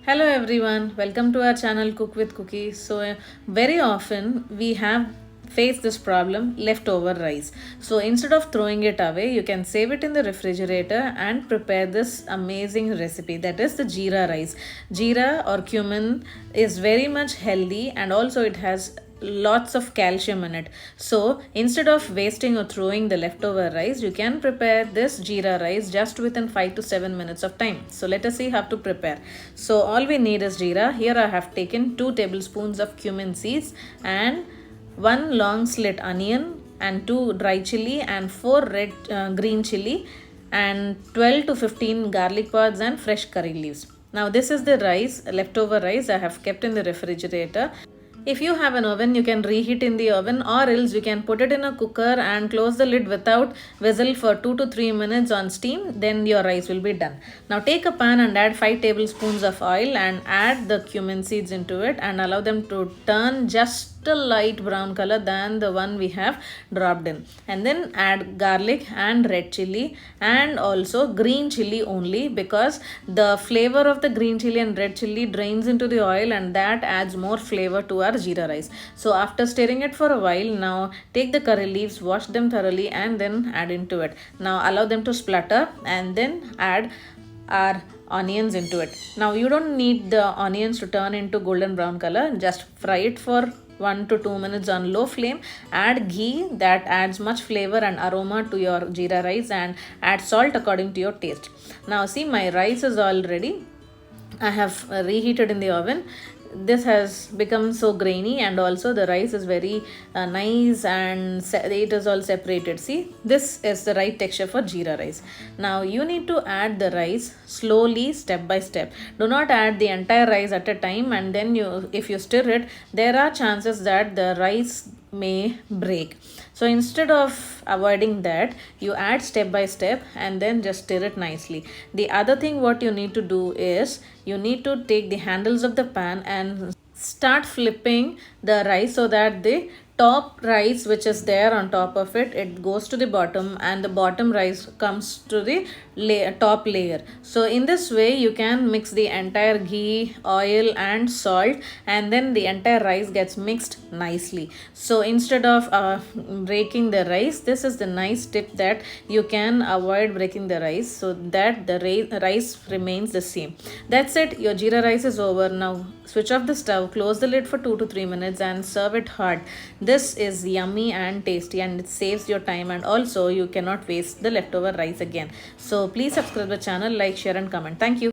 Hello everyone, welcome to our channel Cook with Cookies. So very often we have faced this problem, leftover rice. So instead of throwing it away, you can save it in the refrigerator and prepare this amazing recipe, that is the jeera rice. Jeera or cumin is very much healthy and also it has lots of calcium in it. So instead of wasting or throwing the leftover rice, you can prepare this jeera rice just within 5 to 7 minutes of time. So let us see how to prepare. So all we need is jeera. Here I have taken 2 tablespoons of cumin seeds and 1 long slit onion and 2 dry chili and 4 green chili and 12 to 15 garlic pods and fresh curry leaves. Now this is the rice, leftover rice I have kept in the refrigerator. If you have an oven, you can reheat in the oven, or else you can put it in a cooker and close the lid without whistle for 2 to 3 minutes on steam. Then your rice will be done. Now take a pan and add 5 tablespoons of oil and add the cumin seeds into it and allow them to turn just a light brown color than the one we have dropped in, and then add garlic and red chili and also green chili only, because the flavor of the green chili and red chili drains into the oil and that adds more flavor to our jeera rice. So after stirring it for a while, now take the curry leaves, wash them thoroughly and then add into it. Now allow them to splutter and then add our onions into it. Now you don't need the onions to turn into golden brown color, just fry it for 1 to 2 minutes on low flame. Add ghee, that adds much flavor and aroma to your jeera rice, and add salt according to your taste. Now see, my rice is all ready. I have reheated in the oven. This has become so grainy and also the rice is very nice and it is all separated. See, this is the right texture for jeera rice. Now you need to add the rice slowly, step by step. Do not add the entire rice at a time, and then if you stir it, there are chances that the rice may break. So instead of avoiding that, you add step by step and then just stir it nicely. The other thing what you need to do is you need to take the handles of the pan and start flipping the rice so that the top rice which is there on top of it goes to the bottom and the bottom rice comes to the top layer. So in this way you can mix the entire ghee, oil and salt, and then the entire rice gets mixed nicely. So instead of breaking the rice, this is the nice tip that you can avoid breaking the rice so that the rice remains the same. That's it, your jeera rice is over. Now switch off the stove, close the lid for 2 to 3 minutes and serve it hot. This is yummy and tasty and it saves your time, and also you cannot waste the leftover rice again. So please subscribe the channel, like, share and comment. Thank you.